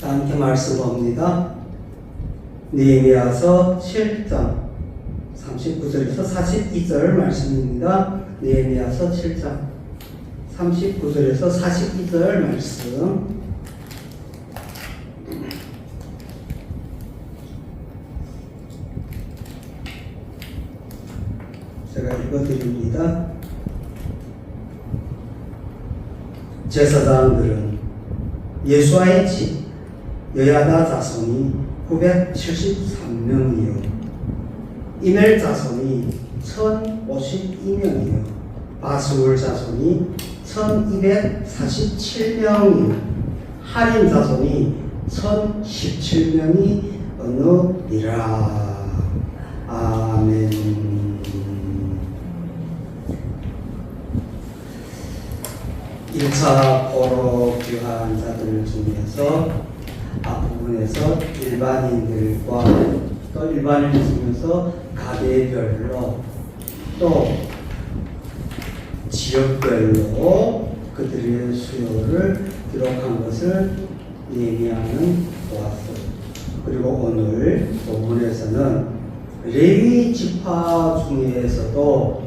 함께 말씀 봅니다. 느헤미야서 7장 39절에서 42절 말씀입니다. 느헤미야서 7장 39절에서 42절 말씀. 제가 읽어드립니다. 제사장들은 예수아의 집 여야다 자손이 973명이요 이멜 자손이 1052명이요 바수울 자손이 1247명이요 하림 자손이 1017명이 어느니라. 아멘. 일차 포로 귀환 자들 중에서 앞부분에서 일반인들과 또 일반인 중에서 가게별로 또 지역별로 그들의 수요를 기록한 것을 느헤미야는 보았어요. 그리고 오늘 본문에서는 레위 지파 중에서도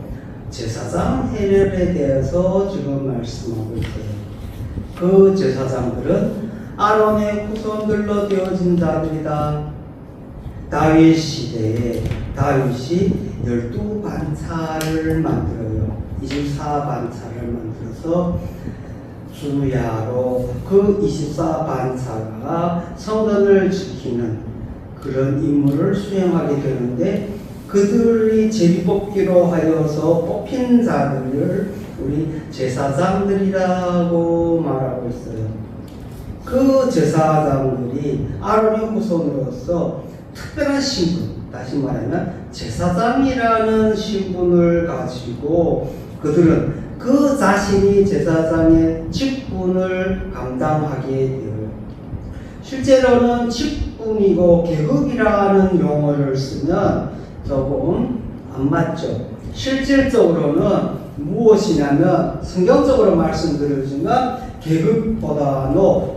제사장 해례에 대해서 지금 말씀하고 있어요. 그 제사장들은 아론의 후손들로 되어진 자들이다. 다윗 시대에 다윗이 12반차를 만들어요. 24반차를 만들어서 주야로 그 24반차가 성전을 지키는 그런 임무를 수행하게 되는데 그들이 제비뽑기로 하여서 뽑힌 자들을 우리 제사장들이라고 말하고 있어요. 그 제사장들이 아론의 후손으로서 특별한 신분, 다시 말하면 제사장이라는 신분을 가지고 그들은 그 자신이 제사장의 직분을 감당하게 되어요. 실제로는 직분이고 계급이라는 용어를 쓰면 조금 안 맞죠. 실질적으로는 무엇이냐면 성경적으로 말씀드리지만 계급보다도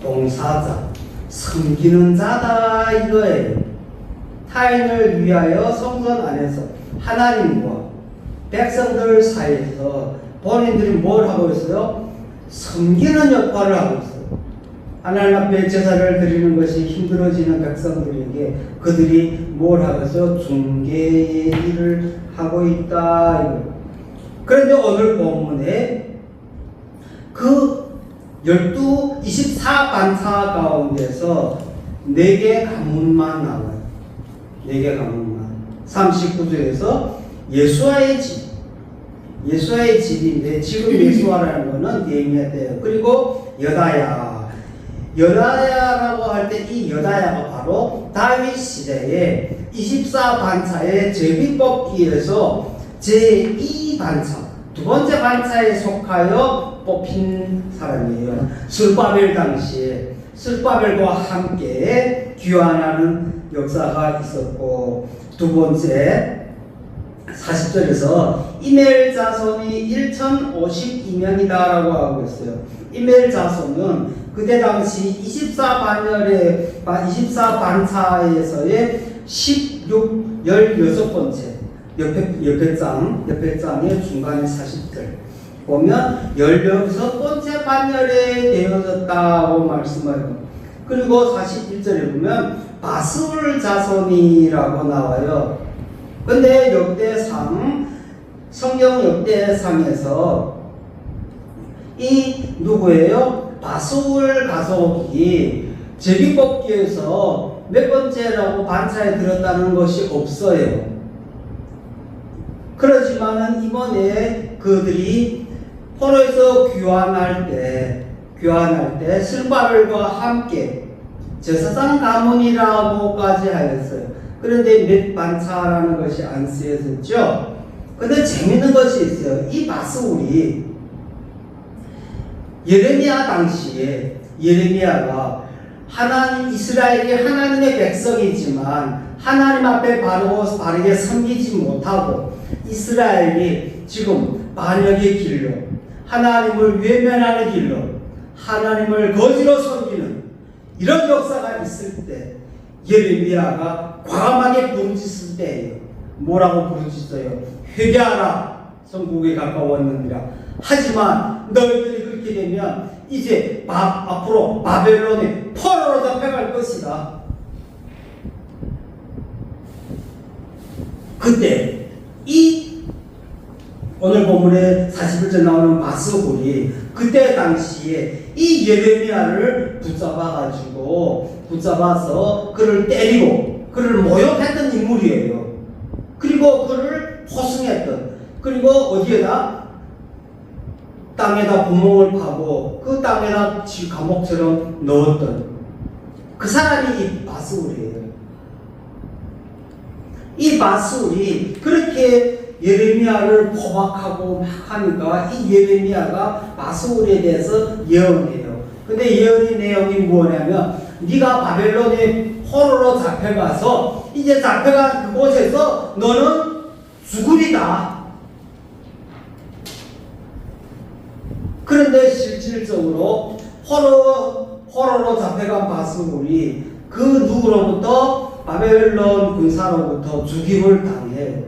봉사자, 섬기는 자다 이거예요. 타인을 위하여 성전 안에서 하나님과 백성들 사이에서 본인들이 뭘 하고 있어요? 섬기는 역할을 하고 있어요. 하나님 앞에 제사를 드리는 것이 힘들어지는 백성들에게 그들이 뭘 하고 있어요? 중개의 일을 하고 있다. 그런데 오늘 본문에 그 24반차 가운데서 4개 가문만 나와요. 4개 가문만. 39절에서 예수아의 집인데 지금 예수아라는 것은 느헤미야 때예요. 그리고 여다야라고 할 때 이 여다야가 바로 다윗 시대에 24반차의 제비뽑기에서 제2반차, 두 번째 반차에 속하여 뽑힌 사람이에요. 스룹바벨 당시에 스룹바벨과 함께 귀환하는 역사가 있었고, 두 번째 40절에서 이멜 자손이 1052명이다 라고 하고 있어요. 이멜 자손은 그때 당시 24반차에서의 16번째 옆에 장의 중간에 40절 보면 16번째 반열에 되어졌다고 말씀해요. 그리고 41절에 보면 바스울 자손이라고 나와요. 근데 성경 역대상에서 이 누구예요? 바스울 가족이 제비뽑기에서 몇 번째라고 반차에 들었다는 것이 없어요. 그렇지만은 이번에 그들이 포로에서 귀환할 때 스룹바벨과 함께 제사장 가문이라고까지 하였어요. 그런데 몇 반차라는 것이 안 쓰여졌죠. 근데 재밌는 것이 있어요. 이 바스울이 예레미야 당시에 예레미야가 이스라엘이 하나님의 백성이지만 하나님 앞에 바르게 섬기지 못하고 이스라엘이 지금 반역의 길로 하나님을 외면하는 길로 하나님을 거지로 섬기는 이런 역사가 있을 때 예레미야가 과감하게 부르짖을 때예요. 뭐라고 부르짖어요? 회개하라, 천국에 가까웠느니라. 하지만 너희들이 그렇게 되면 이제 앞으로 바벨론에 포로로 잡혀갈 것이다. 그때 이 오늘 본문에 41절 나오는 마스홀이 그때 당시에 이 예레미야를 붙잡아서 그를 때리고 그를 모욕했던 인물이에요. 그리고 그를 포승했던, 그리고 어디에다? 땅에다 구멍을 파고 그 땅에다 감옥처럼 넣었던 그 사람이 이 마스홀이에요. 이 마스홀이 그렇게 예레미야를 포박하고 막 하니까 이 예레미야가 마스홀에 대해서 예언해요. 근데 예언의 내용이 뭐냐면 네가 바벨론에 포로로 잡혀가서 이제 잡혀간 그곳에서 너는 죽으리다. 그런데 실질적으로 포로로 잡혀간 마스홀이 그 누구로부터? 바벨론 군사로부터 죽임을 당해요.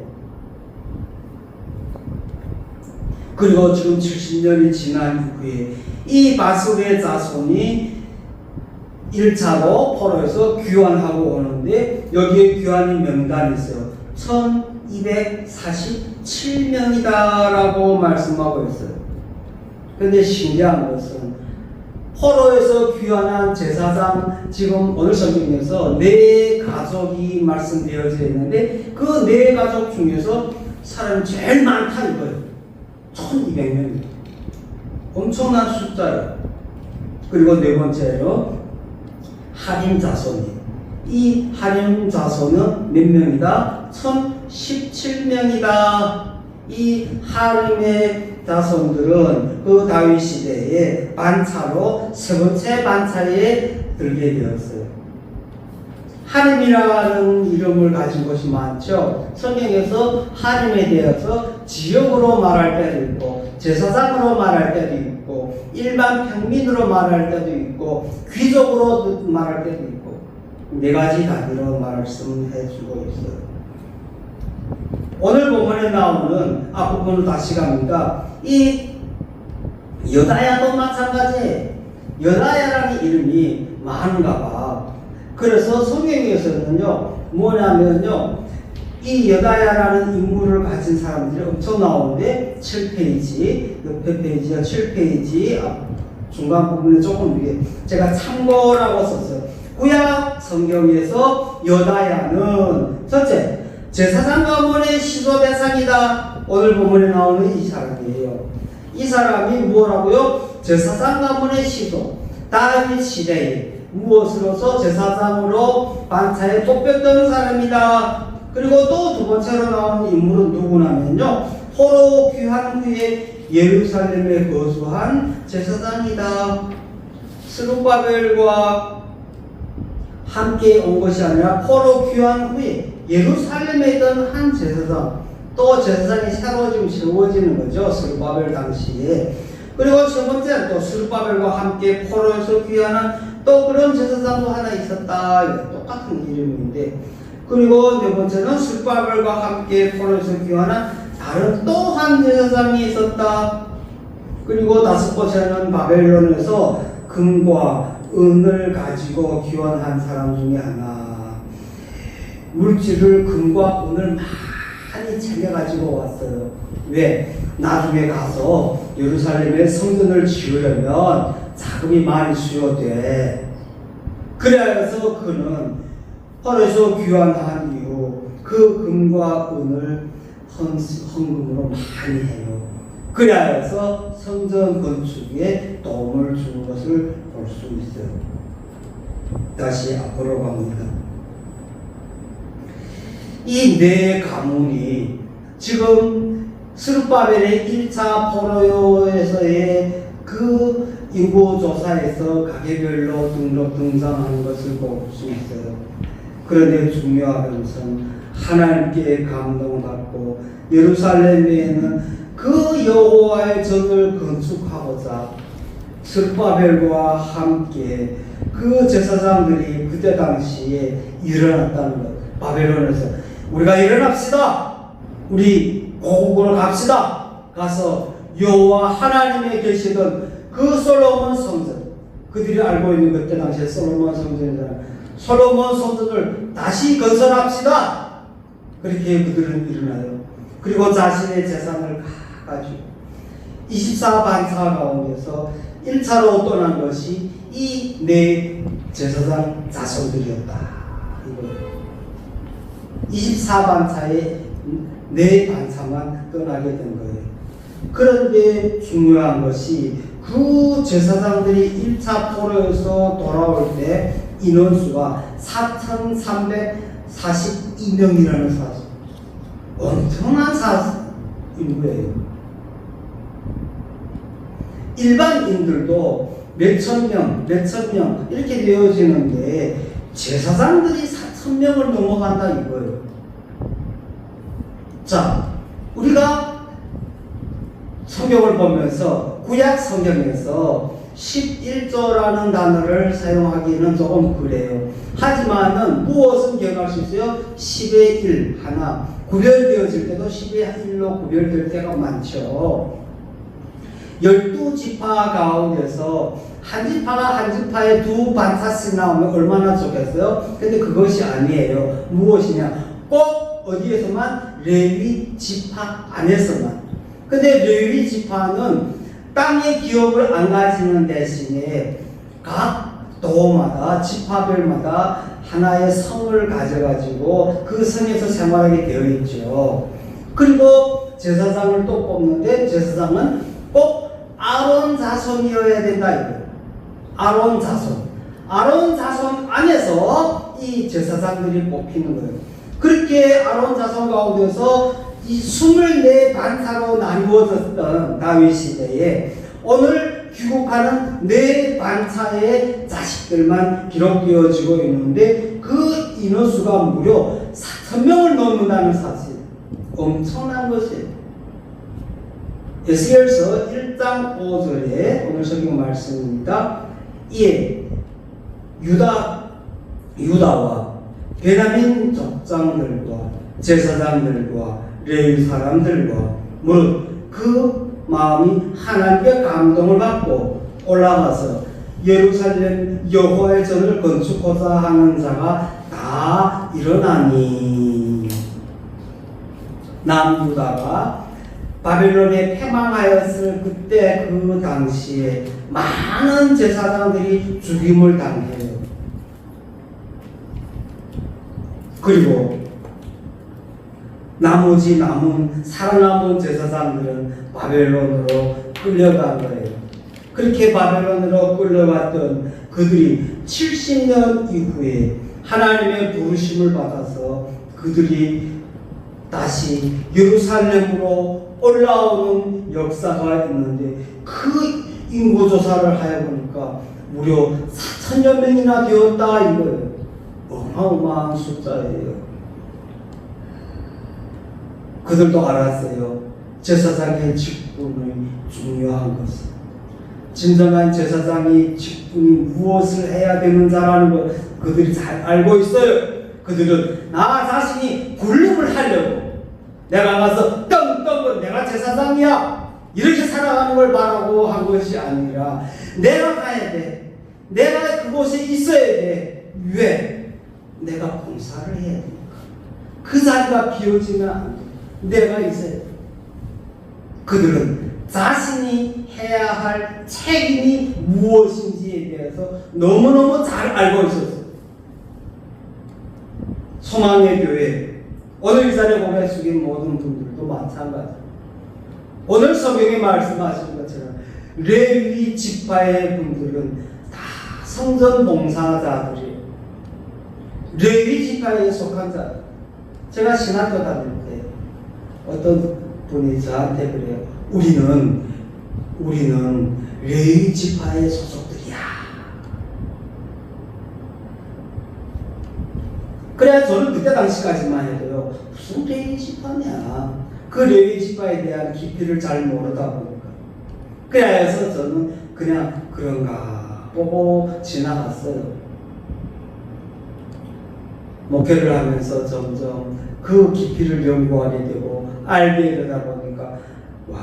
그리고 지금 70년이 지난 이후에 이 마스홀의 자손이 1차로 포로에서 귀환하고 오는데 여기에 귀환인 명단이 있어요. 1247명이다 라고 말씀하고 있어요. 근데 신기한 것은 포로에서 귀환한 제사장, 지금 오늘 성경에서 4가족이 말씀되어져 있는데 그 4가족 중에서 사람이 제일 많다 이거예요. 1200명입니다. 엄청난 숫자예요. 그리고 네 번째로 하림 자손이, 이 하림 자손은 몇 명이다? 1017명이다. 이 하림의 자손들은 그 다윗 시대에 반차로 세 번째 반차에 들게 되었어요. 하림이라는 이름을 가진 것이 많죠. 성경에서 하림에 대해서 지역으로 말할 때도 있고, 제사장으로 말할 때도 있고, 일반 평민으로 말할 때도 있고, 귀족으로 말할 때도 있고, 4가지 단위로 말씀해 주고 있어요. 오늘 본문에 나오는 앞부분으로 다시 갑니다. 이 여다야도 마찬가지예요. 여다야라는 이름이 많은가 봐. 그래서 성경에서는요, 뭐냐면요, 이 여다야라는 인물을 가진 사람들이 엄청 나오는데 7페이지, 옆에 페이지가 7페이지 중간 부분에 조금 위에 제가 참고라고 썼어요. 구약 성경에서 여다야는 첫째, 제사장 가문의 시조 대상이다. 오늘 본문에 나오는 이 사람이에요. 이 사람이 뭐라고요? 제사장 가문의 시조. 다윗 시대에 무엇으로서 제사장으로 반차에 뽑혔던 사람이다. 그리고 또 두 번째로 나오는 인물은 누구냐면요, 포로 귀환 후에 예루살렘에 거주한 제사장이다. 스룹바벨과 함께 온 것이 아니라 포로 귀환 후에 예루살렘에 있던 한 제사장, 또 제사장이 새로 지금 세워지는 거죠. 스룹바벨 당시에. 그리고 세 번째 또 스룹바벨과 함께 포로에서 귀환한 또 그런 제사장도 하나 있었다. 똑같은 이름인데. 그리고 네 번째는 스룹바벨과 함께 포로에서 귀환한 다른 또 한 제사장이 있었다. 그리고 다섯 번째는 바벨론에서 금과 은을 가지고 귀환한 사람 중에 하나. 물질을 금과 은을 많이 챙겨가지고 왔어요. 왜? 나중에 가서 예루살렘에 성전을 지으려면 자금이 많이 수요돼. 그래서 그는 포로에서 귀환한 이후 그 금과 은을 헌금으로 많이 해요. 그래서 성전 건축에 도움을 준 것을 볼 수 있어요. 다시 앞으로 갑니다. 이 4가문이 지금 스룹바벨의 1차 포로에서의 그 인구조사에서 가게별로 등장하는 것을 볼 수 있어요. 그런데 중요한 것은 하나님께 감동받고 예루살렘에는 그 여호와의 전을 건축하고자 스룹바벨과 함께 그 제사장들이 그때 당시에 일어났다는 것. 바벨론에서 우리가 일어납시다. 우리 고국으로 갑시다. 가서 여호와 하나님의 계시던 그 솔로몬 성전, 그들이 알고 있는 그때 당시에 솔로몬 성전이잖아요. 솔로몬 성전을 다시 건설합시다. 그렇게 그들은 일어나요. 그리고 자신의 재산을 가지고 24반사 가운데서 1차로 떠난 것이 이 네 제사장 자손들이었다. 이거예요. 24반차에 네 반차만 떠나게 된 거예요. 그런데 중요한 것이 그 제사장들이 1차 포로에서 돌아올 때 인원수가 4,342명이라는 사실. 엄청난 사실인 거예요. 일반인들도 몇천 명 이렇게 되어지는데 제사장들이 4,000명을 넘어간다 이거예요. 자, 우리가 성경을 보면서 구약 성경에서 11조라는 단어를 사용하기는 조금 그래요. 하지만은 무엇은 기억할 수 있어요? 10의 1 하나 구별되어질 때도 10의 1로 구별될 때가 많죠. 12지파 가운데서 한 지파가 한 지파에 두 반차씩 나오면 얼마나 좋겠어요? 근데 그것이 아니에요. 무엇이냐? 꼭 어디에서만? 레위 지파 안에서만. 근데 레위 지파는 땅의 기업을 안 가지는 대신에 각 도마다 지파별마다 하나의 성을 가져가지고 그 성에서 생활하게 되어 있죠. 그리고 제사장을 또 뽑는데 제사장은 꼭 아론 자손이어야 된다 이거예요. 아론 자손 안에서 이 제사장들이 뽑히는 거예요. 그렇게 아론 자손 가운데서 이 24반차로 나누어졌던 다윗 시대에 오늘 귀국하는 4반차의 자식들만 기록되어지고 있는데 그 인원수가 무려 4,000명을 넘는다는 사실. 엄청난 것이에요. 에스겔서 1장 5절에 오늘 성경 말씀입니다. 이에 유다와 베냐민 족장들과 제사장들과 레위 사람들과 무릇 그 마음이 하나님께 감동을 받고 올라가서 예루살렘 여호와의 전을 건축하자 하는 자가 다 일어나니 남유다가 바벨론에 패망하였을 그때 그 당시에 많은 제사장들이 죽임을 당해요. 그리고 나머지 살아남은 제사장들은 바벨론으로 끌려간 거예요. 그렇게 바벨론으로 끌려갔던 그들이 70년 이후에 하나님의 부르심을 받아서 그들이 다시 예루살렘으로 올라오는 역사가 있는데 그 인구조사를 해보니까 무려 4,000여 명이나 되었다 이거예요. 어마어마한 숫자예요. 그들도 알았어요. 제사장의 직분이 중요한 것을. 진정한 제사장이 직분이 무엇을 해야 되는 자라는 걸 그들이 잘 알고 있어요. 그들은 나 자신이 군림을 하려고 내가 가서 떵떵은 내가 제사장이야 이렇게 살아가는 걸 바라고 한 것이 아니라 내가 가야 돼. 내가 그곳에 있어야 돼. 왜? 내가 봉사를 해야 되니까. 그 자리가 비워지면 안 돼. 내가 있어야 돼. 그들은 자신이 해야 할 책임이 무엇인지에 대해서 너무너무 잘 알고 있었어요. 소망의 교회, 오늘 이 자리에 고개 숙인 모든 분들도 마찬가지. 오늘 성경에 말씀하신 것처럼 레위 지파의 분들은 다 성전 봉사자들이에요. 레위 지파에 속한 자. 제가 신학교 다닐 때 어떤 분이 저한테 그래요. 우리는 레위 지파의 소속들이야. 그래야 저는 그때 당시까지만 해도요. 무슨 레위 지파냐. 그 레위 지파에 대한 깊이를 잘 모르다 보니까. 그래서 저는 그냥 그런가 보고 지나갔어요. 목회를 하면서 점점 그 깊이를 연구하게 되고 알게 되다 보니까 와,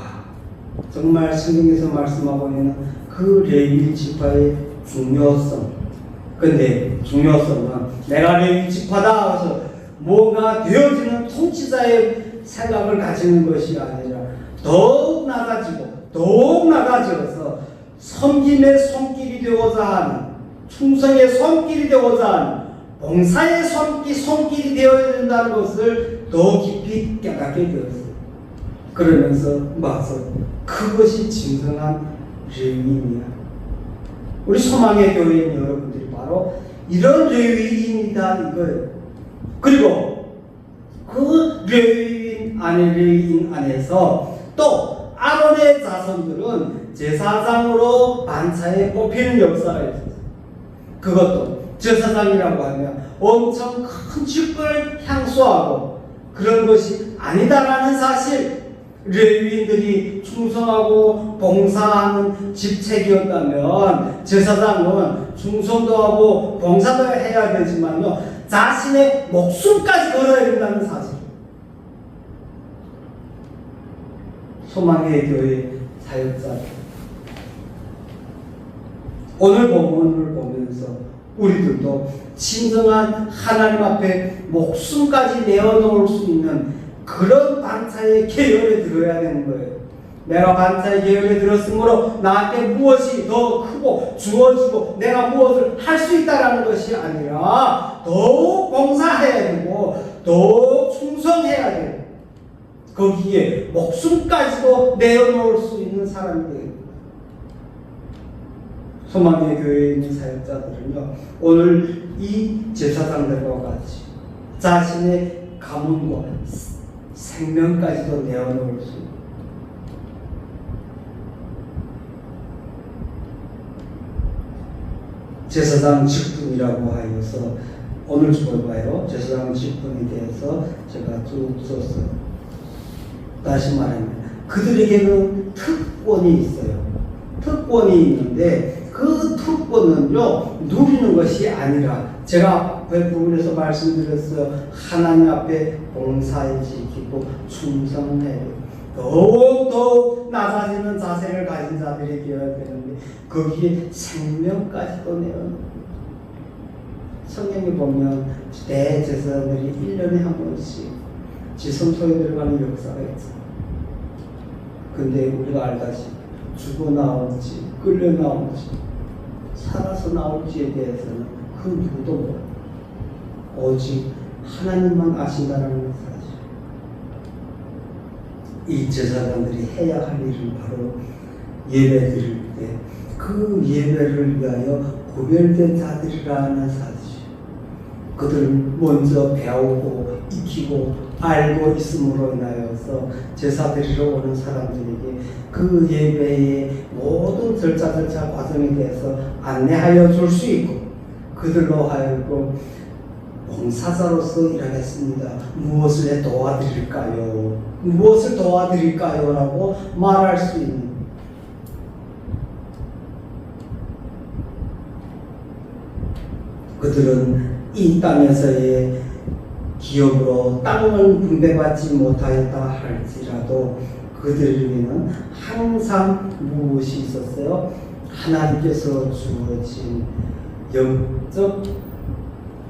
정말 성경에서 말씀하고 있는 그 레위 지파의 중요성. 근데 중요성은 내가 레위 지파다 해서 뭐가 되어지는 통치자의 생각을 가지는 것이 아니라 더욱 낮아져서 섬김의 손길이 되고자 하는, 충성의 손길이 되고자 하는, 봉사의 손길이 되어야 된다는 것을 더 깊이 깨닫게 되었어요. 그러면서 와서 그것이 진정한 레위인이야. 우리 소망의 교회인 여러분들이 바로 이런 레위인이다 이거예요. 그리고 그 레위인 안에서 또 아론의 자손들은 제사장으로 반차에 뽑히는 역사가 있었어요. 그것도 제사장이라고 하면 엄청 큰 직분을 향수하고 그런 것이 아니다라는 사실, 레위인들이 충성하고 봉사하는 직책이었다면 제사장은 충성도 하고 봉사도 해야 되지만요, 자신의 목숨까지 걸어야 된다는 사실. 소망의 교회 사역자, 오늘 본문을 보면서 우리들도 진정한 하나님 앞에 목숨까지 내어놓을 수 있는 그런 반차의 계열에 들어야 되는 거예요. 내가 반차의 계열에 들었으므로 나한테 무엇이 더 크고 주어지고 내가 무엇을 할 수 있다라는 것이 아니라 더욱 봉사해야 되고 더욱 충성해야 돼요. 거기에 목숨까지도 내어놓을 수 있는 사람이 돼요. 소망의 교회에 있는 사역자들은요, 오늘 이 제사장들과 같이 자신의 가문과 생명까지도 내어놓을 수 있는, 제사장 직분이라고 하여서 오늘 봐요. 제사장 직분에 대해서 제가 쭉 썼어요. 다시 말하면 그들에게는 특권이 있어요. 특권이 있는데 그 특권은요, 누리는 것이 아니라 제가 그 부분에서 말씀드렸어요. 하나님 앞에 봉사해 지키고 충성해요. 더욱 낮아지는 자세를 가진 자들이 되어야 되는데 거기에 생명까지도 내어놓는, 성경에 보면 대제사장들이 1년에 한 번씩 지성소에 들어가는 역사가 있어요. 근데 우리가 알다시피 죽어 나올지 끌려 나올지 살아서 나올지에 대해서는 그 누구도 몰라요. 오직 하나님만 아신다는 사실. 이 제사장들이 해야 할 일은 바로 예배 드릴 때 그 예배를 위하여 구별된 자들이라는 사실. 그들은 먼저 배우고 익히고 알고 있음으로 인하여서 제사 드리러 오는 사람들에게 그 예배의 모든 절차 과정에 대해서 안내하여 줄 수 있고, 그들로 하여금 봉사자로서 일하겠습니다. 무엇을 도와드릴까요? 무엇을 도와드릴까요? 라고 말할 수 있는, 그들은 이 땅에서의 기업으로 땅을 분배받지 못하였다 할지라도 그들에게는 항상 무엇이 있었어요? 하나님께서 주어진 영적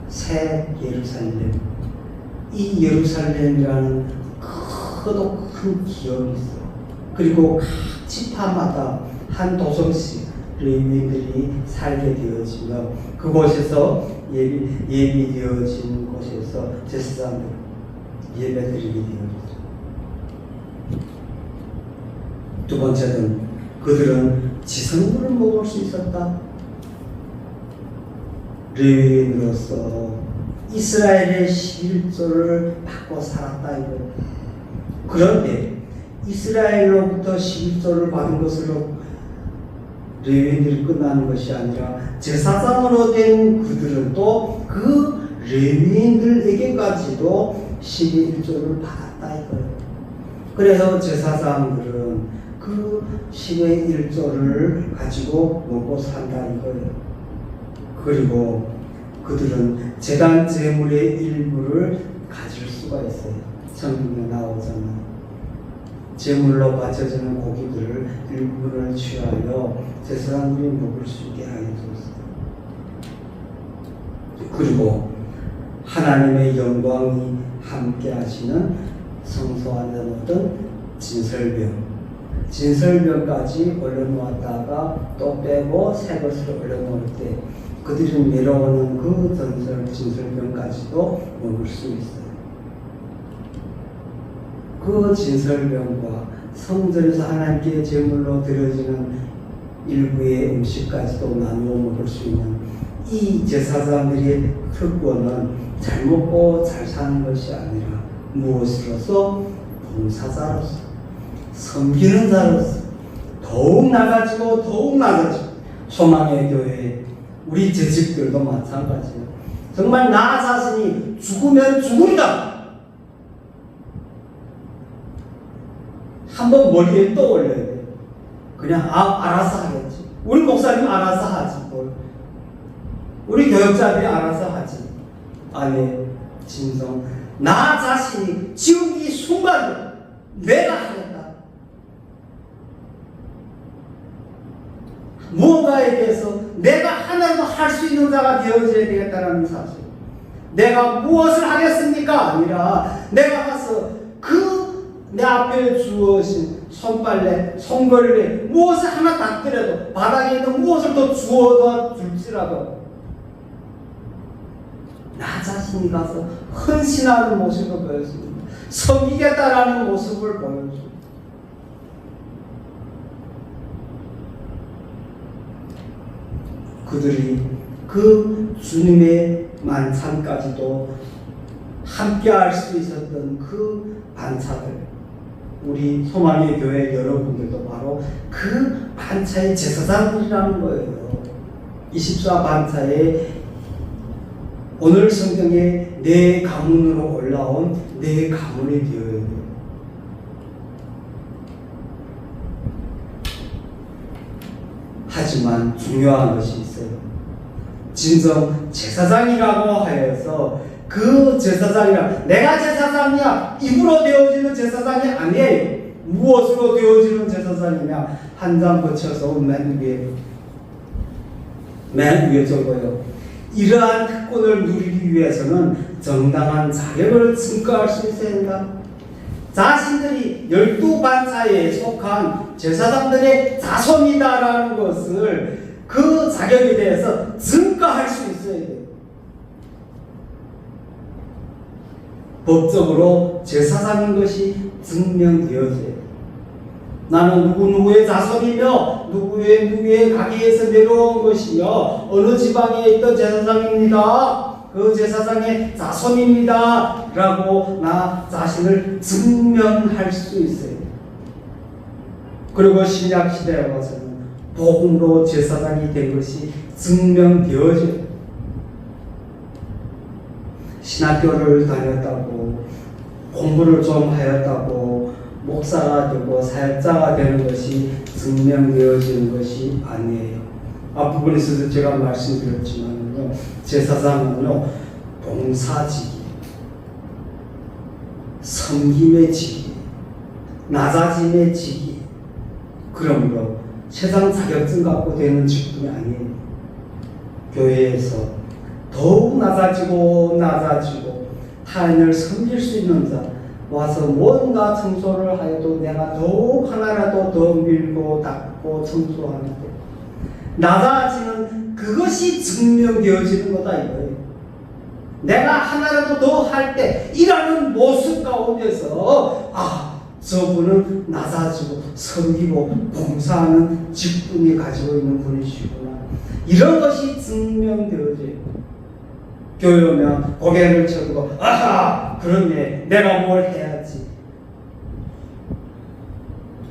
새 예루살렘, 이 예루살렘이라는 크고 큰 기업이 있어요. 그리고 각 지파마다 한 도성씩 레위인들이 살게 되어지며 그곳에서 예비되어진 곳에서 제사장들 예배드리게 되어지죠. 두 번째는 그들은 지성물을 먹을 수 있었다. 레위인으로서 이스라엘의 11조를 받고 살았다 이거예요. 그런데 이스라엘로부터 11조를 받은 것으로 레위인들이 끝나는 것이 아니라 제사장으로 된 그들은 또 그 레위인들에게까지도 11조를 받았다 이거예요. 그래서 제사장들은 그 10의 1조를 가지고 먹고 산다 이거예요. 그리고 그들은 제단 제물의 일부를 가질 수가 있어요. 성경에 나오잖아요. 제물로 바쳐지는 고기들을 일부를 취하여 제사장들이 먹을 수 있게 하여 줬어요. 그리고 하나님의 영광이 함께 하시는 성소 안에 넣었던 진설병까지 올려놓았다가 또 빼고 새 것을 올려놓을 때 그들이 내려오는 그 진설병까지도 먹을 수 있어요. 그 진설병과 성전에서 하나님께 제물로 드려지는 일부의 음식까지도 나누어 먹을 수 있는 이 제사장들의 특권은 잘 먹고 잘 사는 것이 아니라 무엇으로서? 봉사자로서, 섬기는 자로서 더욱 나아지고 소망의 교회 우리 재직들도 마찬가지예요. 정말 나 자신이 죽으면 죽으리다 한번 머리에 떠올려야 돼요. 그냥 알아서 하겠지. 우리 목사님 알아서 하지 뭘. 우리 교역자들이 알아서 하지. 아니 진정 나 자신이 지금 이 순간 내가 하겠다. 무언가에 대해서 내가 하나도 할 수 있는 자가 되어져야 되겠다는 사실. 내가 무엇을 하겠습니까? 아니라 내가 가서 그 내 앞에 주어진 손빨래, 손걸레 무엇을 하나 닦더라도 바닥에 있는 무엇을 더 주워다 줄지라도 나 자신이 가서 헌신하는 모습을 보여줍니다. 섬기겠다라는 모습을 보여줍니다. 그들이 그 주님의 만찬까지도 함께 할 수 있었던 그 반차들, 우리 소망의 교회 여러분들도 바로 그 반차의 제사장들이라는 거예요. 24반차에 오늘 성경에 내 가문으로 올라온 내 가문이 되어야 돼요. 하지만 중요한 것이 있어요. 진정 제사장이라고 하여서 그 제사장이라 내가 제사장이야 입으로 되어지는 제사장이 아니에요. 무엇으로 되어지는 제사장이냐? 한 장 거쳐서 맨 위에 적어요. 이러한 특권을 누리기 위해서는 정당한 자격을 증거할 수 있어야 한다. 자신들이 12반차에 속한 제사장들의 자손이다라는 것을 그 자격에 대해서 증거할 수 있어야 돼요. 법적으로 제사장인 것이 증명되어져야 돼요. 나는 누구누구의 자손이며 누구의 가게에서 내려온 것이며 어느 지방에 있던 제사장입니다. 그 제사장의 자손입니다. 라고 나 자신을 증명할 수 있어요. 그리고 신약시대에 와서는 복음으로 제사장이 된 것이 증명되어져요. 신학교를 다녔다고 공부를 좀 하였다고 목사가 되고 사역자가 되는 것이 증명되어지는 것이 아니에요. 앞부분에서도 제가 말씀드렸지만요, 제사장은요 봉사직이, 섬김의 직이, 낮아짐의 직이, 그러므로 세상 자격증 갖고 되는 직분이 아니에요. 교회에서 더욱 낮아지고 타인을 섬길 수 있는 자 와서 뭔가 청소를 하여도 내가 더욱 하나라도 더 밀고 닦고 청소하는 것, 낮아지는 그것이 증명되어지는 거다 이거예요. 내가 하나라도 더 할 때 일하는 모습 가운데서 저분은 낮아지고 섬기고 봉사하는 직분이 가지고 있는 분이시구나, 이런 것이 증명되어져요. 교회 오면 고개를 쳐들고 그렇네 내가 뭘 해야지,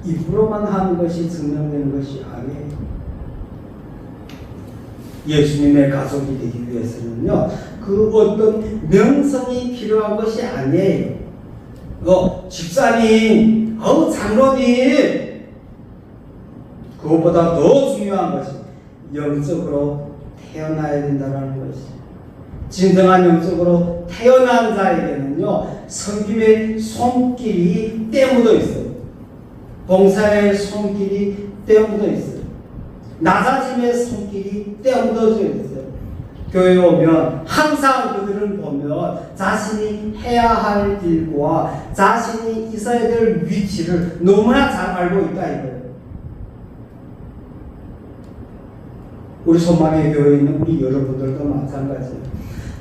입으로만 하는 것이 증명되는 것이 아니에요. 예수님의 가족이 되기 위해서는요 그 어떤 명성이 필요한 것이 아니에요. 집사님, 장로님, 그것보다 더 중요한 것이 영적으로 태어나야 된다는 것이. 진정한 영적으로 태어난 자에게는요, 섬김의 손길이 때묻어 있어요. 봉사의 손길이 때묻어 있어요. 낮아짐의 손길이 때묻어져 있어요. 교회에 오면 항상 그들을 보면 자신이 해야 할 일과 자신이 있어야 될 위치를 너무나 잘 알고 있다 이거예요. 우리 소망의 교회에 있는 우리 여러분들도 마찬가지예요.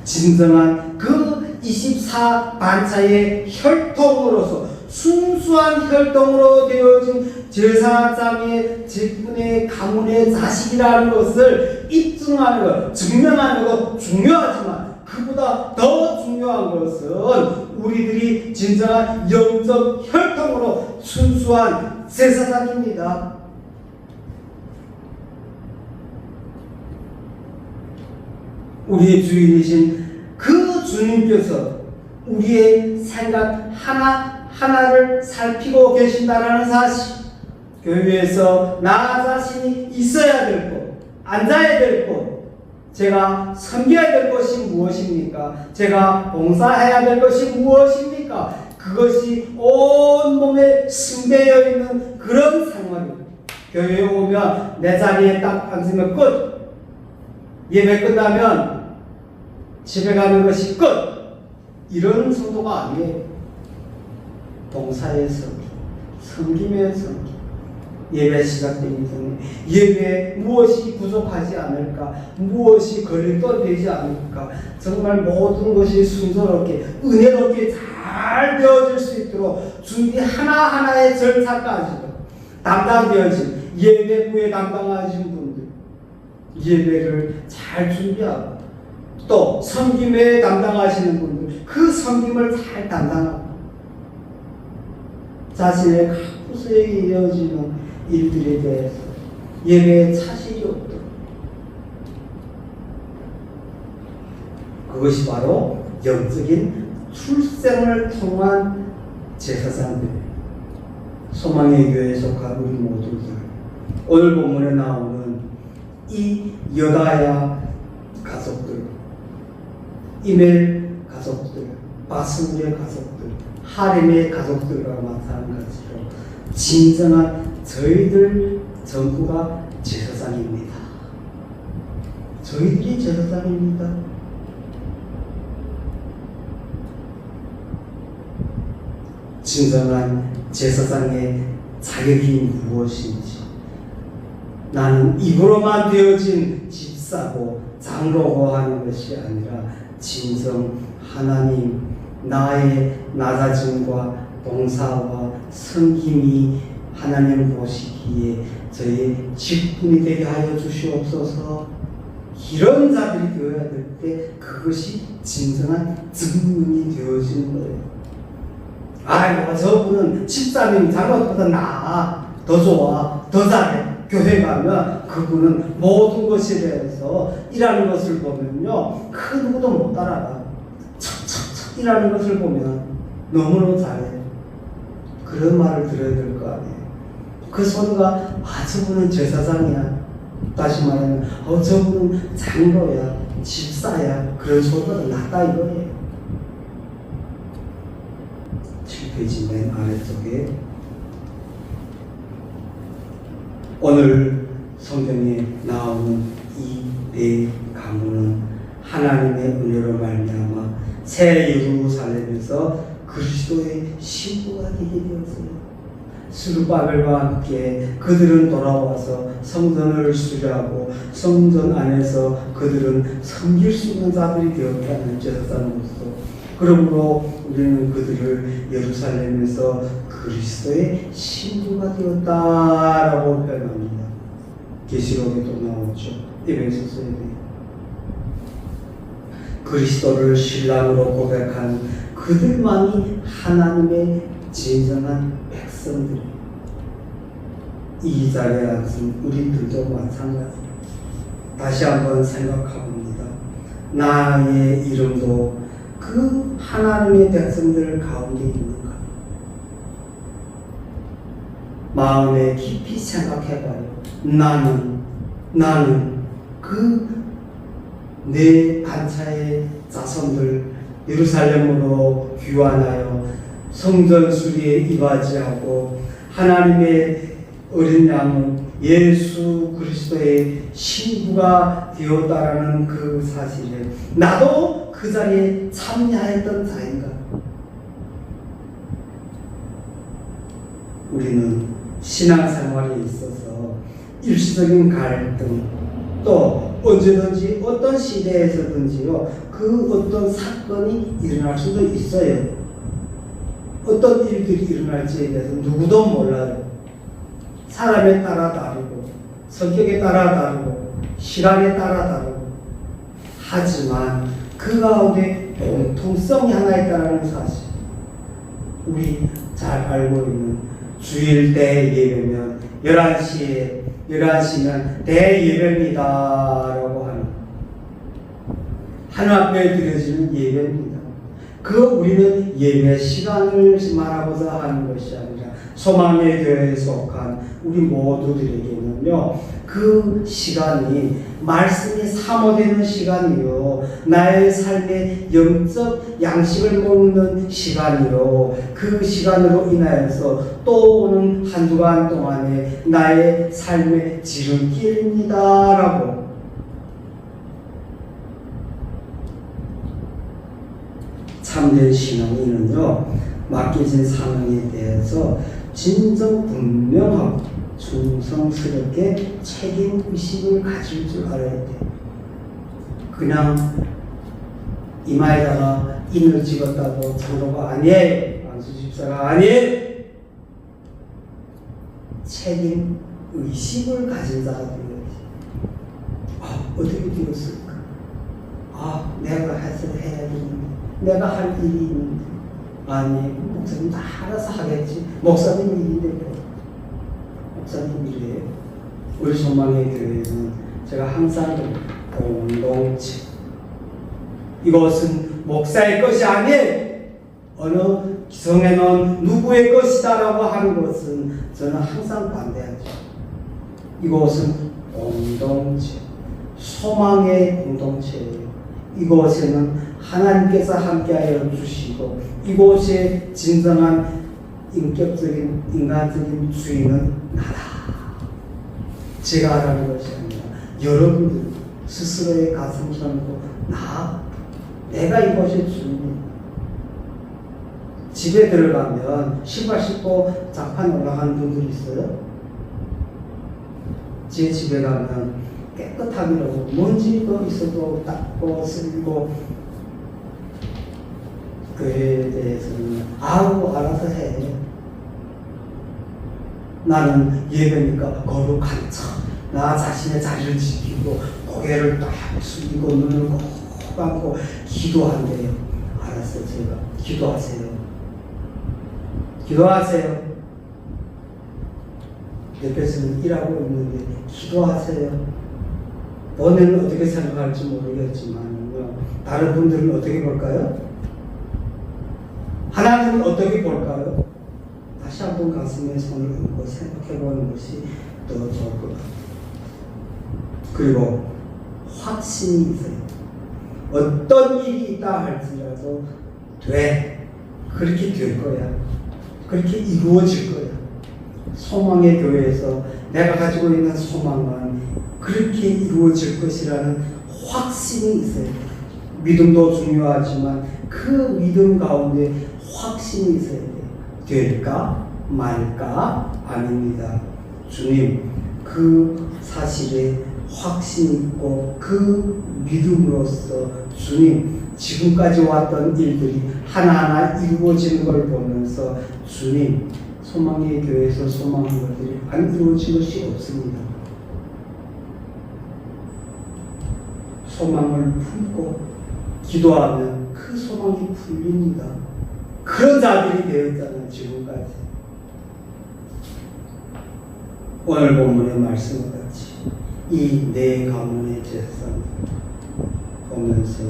진정한 그 24반차의 혈통으로서 순수한 혈통으로 되어진 제사장의 직분의 가문의 자식이라는 것을 입증하는 것, 증명하는 것 중요하지만 그보다 더 중요한 것은 우리들이 진정한 영적 혈통으로 순수한 제사장입니다. 우리의 주인이신 그 주님께서 우리의 생각 하나하나를 살피고 계신다는 사실, 교회에서 나 자신이 있어야 될 곳, 앉아야 될 곳, 제가 섬겨야 될 것이 무엇입니까? 제가 봉사해야 될 것이 무엇입니까? 그것이 온몸에 승배되어 있는 그런 상황입니다. 교회에 오면 내 자리에 딱 앉으면 끝, 예배 끝나면 집에 가는 것이 끝, 이런 정도가 아니에요. 봉사의 섬김, 섬김의 섬김, 예배 시작되기 전에 예배에 무엇이 부족하지 않을까, 무엇이 걸림돌 되지 않을까, 정말 모든 것이 순조롭게 은혜롭게 잘 되어질 수 있도록 준비 하나하나의 절차까지도 담당되어진 예배부에 담당하신 분들, 예배를 잘 준비하고 또 섬김에 담당하시는 분들 그 섬김을 잘 담당하고 자신의 각 부서에 이어지는 일들에 대해서 예배에 차질이 없도록, 그것이 바로 영적인 출생을 통한 제사장들, 소망의 교회에 속한 우리 모두들, 오늘 본문에 나오는 이 여다야 가족들, 이멜 가족들, 바스물의 가족들, 하렘의 가족들과 마찬가지로 진정한 저희들 전부가 제사장입니다. 저희들이 제사장입니다. 진정한 제사장의 자격이 무엇인지, 나는 입으로만 되어진 집사고 장로고 하는 것이 아니라 진정 하나님 나의 낮아짐과 봉사와 섬김이 하나님 보시기에 저의 직분이 되게 하여 주시옵소서. 이런 자들이 되어야 될 때 그것이 진정한 증명이 되어지는 거예요. 아이고 저분은 집사님 장로보다 나아, 더 좋아, 더 잘해. 교회 가면 그분은 모든 것에 대해서 일하는 것을 보면요, 그 누구도 못 따라가. 척척척 일하는 것을 보면 너무너무 잘해. 그런 말을 들어야 될 거 아니에요. 그 소리가 저분은 제사장이야, 다시 말하면 저분은 장로야, 집사야, 그런 소리가 낫다 이거예요. 7페이지 맨 아래쪽에 오늘 성경에 나오는 이 네 가문은 하나님의 은혜로 말미암아 새 예루살렘에서 그리스도의 신부가 되게 되었어요. 스룹바벨과 함께 그들은 돌아와서 성전을 수리하고 성전 안에서 그들은 섬길 수 있는 자들이 되었다는 제사장으로서, 그러므로 우리는 그들을 예루살렘에서 그리스도의 신부가 되었다라고 표현합니다. 계시록에도 나오죠. 에베소서에 그리스도를 신랑으로 고백한 그들만이 하나님의 진정한 백성들이에요. 이 자리에 앉은 우리들도 마찬가지입니다. 다시 한번 생각해봅니다. 나의 이름도 그 하나님의 백성들 가운데 있는가? 마음에 깊이 생각해봐요. 나는 그 내 반차의 자손들 예루살렘으로 귀환하여 성전 수리에 이바지하고 하나님의 어린 양은 예수 그리스도의 신부가 되었다라는 그 사실에 나도 그 자리에 참여했던 자인가? 우리는 신앙생활에 있어서 일시적인 갈등, 또 언제든지 어떤 시대에서든지요, 그 어떤 사건이 일어날 수도 있어요. 어떤 일들이 일어날지에 대해서 누구도 몰라요. 사람에 따라 다르고, 성격에 따라 다르고, 시간에 따라 다르고. 하지만 그 가운데 공통성이 하나 있다는 사실, 우리 잘 알고 있는 주일 때 예배면 11시면 대예배입니다 라고 하는 하나님 앞에 드려지는 예배입니다. 우리는 예배 시간을 말하고자 하는 것이 아니라 소망의 교회에 속한 우리 모두들에게는요, 그 시간이 말씀이 사모되는 시간이요, 나의 삶의 영적 양식을 먹는 시간이요, 그 시간으로 인하여서 또 오는 한 주간 동안에 나의 삶의 지름길입니다 라고. 참된 신앙인은요, 맡겨진 사명에 대해서 진정 분명하고 충성스럽게 책임의식을 가질 줄 알아야 돼. 그냥 이마에다가 인을 찍었다고 장로가 아니에요, 안수집사가 아니에요. 책임의식을 가진 자가 되어야지. 어떻게 되었을까? 내가 해서 해야 되는데, 내가 할 일이 있는데. 아니, 목사님 다 알아서 하겠지. 목사님 일인데 뭐. 목사님 일이에요. 우리 소망의 교회는 제가 항상 공동체, 이것은 목사의 것이 아니에요. 어느 기성에 넣은 누구의 것이다라고 하는 것은 저는 항상 반대하죠. 이것은 공동체, 소망의 공동체예요. 이곳에는 하나님께서 함께하여 주시고, 이곳의 진정한 인격적인 인간적인 주인은 나다. 제가 하라는 것이 아니라 여러분들 스스로의 가슴 설고, 내가 이곳의 주인이야. 집에 들어가면 신발 신고 장판 올라가는 분들이 있어요. 제 집에 가면 깨끗하기로 먼지도 있어도 닦고 쓸고, 그에 대해서는 알아서 해. 나는 예배니까 거룩한 척, 나 자신의 자리를 지키고 고개를 딱 숙이고 눈을 꼭 감고 기도한대요. 알았어요. 제가 기도하세요. 옆에서는 일하고 있는데 기도하세요. 너네는 어떻게 생각할지 모르겠지만요, 다른 분들은 어떻게 볼까요? 하나님은 어떻게 볼까요? 다시 한번 가슴에 손을 얹고 생각해보는 것이 더 좋을 것 같아요. 그리고 확신이 있어요. 어떤 일이 있다 할지라도 그렇게 될 거야. 그렇게 이루어질 거야. 소망의 교회에서 내가 가지고 있는 소망은 그렇게 이루어질 것이라는 확신이 있어요. 믿음도 중요하지만 그 믿음 가운데 확신이 있어야 돼요. 될까 말까? 아닙니다. 주님, 그 사실에 확신 있고 그 믿음으로써 주님, 지금까지 왔던 일들이 하나하나 이루어지는 걸 보면서 주님, 소망의 교회에서 소망한 것들이 안 이루어진 것이 없습니다. 소망을 품고 기도하면 그 소망이 풀립니다. 그런 자들이 되었잖아요, 지금까지. 오늘 본문의 말씀과 같이 이 네 가문의 제사장 보면서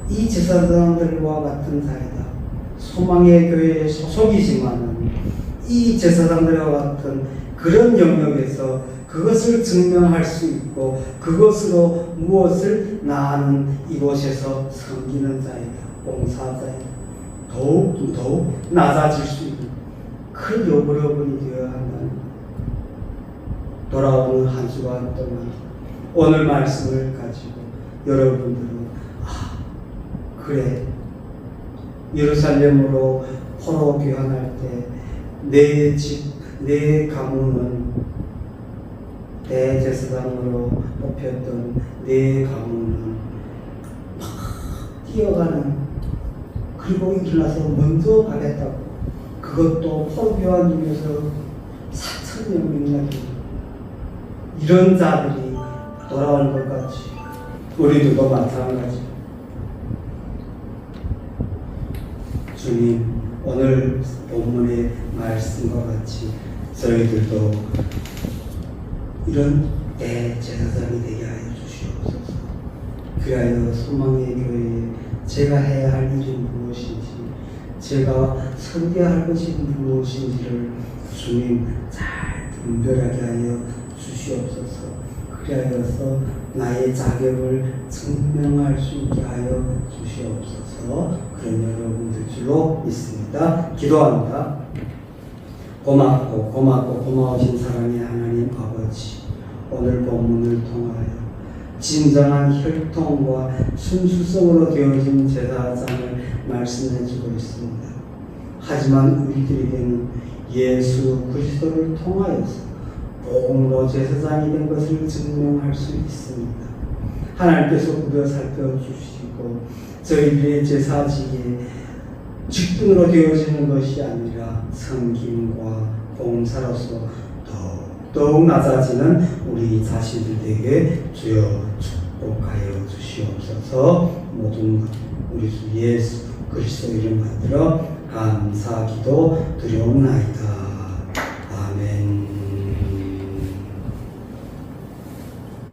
이 제사장들과 같은 자이다. 소망의 교회의 소속이지만은 이 제사장들과 같은 그런 영역에서 그것을 증명할 수 있고 그것으로 무엇을 나아는 이곳에서 섬기는 자이다. 봉사자이다. 더욱 낮아질 수 있는 큰 여러분이 되어야 한다는 돌아오는 한 주간 동안 오늘 말씀을 가지고 여러분들은 그래 예루살렘으로 포로 귀환할 때 내 집, 내 가문은 대제사장으로 뽑혔던 내 가문은 막 뛰어가는 그리고 일어나서 먼저 가겠다고 그것도 포로 귀환 중에서 4,000명이나 이런 자들이 돌아오는 것 같이 우리들도 마찬가지. 주님 오늘 본문의 말씀과 같이 저희들도 이런 대제사장이 되게 하여 주시옵소서. 그리하여 소망의 교회에 제가 해야 할 일이 무엇인지 제가 설계할 것이 무엇인지를 주님 잘 분별하게 하여 주시옵소서. 그리하여서 나의 자격을 증명할 수 있게 하여 주시옵소서. 그런 여러분들 줄로 믿습니다. 기도합니다. 고마우신 사랑의 하나님 아버지, 오늘 본문을 통하여 진정한 혈통과 순수성으로 되어진 제사장을 말씀해주고 있습니다. 하지만 우리들에게는 예수 그리스도를 통하여서 복음으로 제사장이 된 것을 증명할 수 있습니다. 하나님께서 구별 살펴주시고 저희들의 제사직에 직분으로 되어지는 것이 아니라 섬김과 봉사로서 더욱 낮아지는 우리 자신들에게 주여 축복하여 주시옵소서. 모든 것 우리 주 예수 그리스도 이름 받들어 감사 기도 드려옵나이다.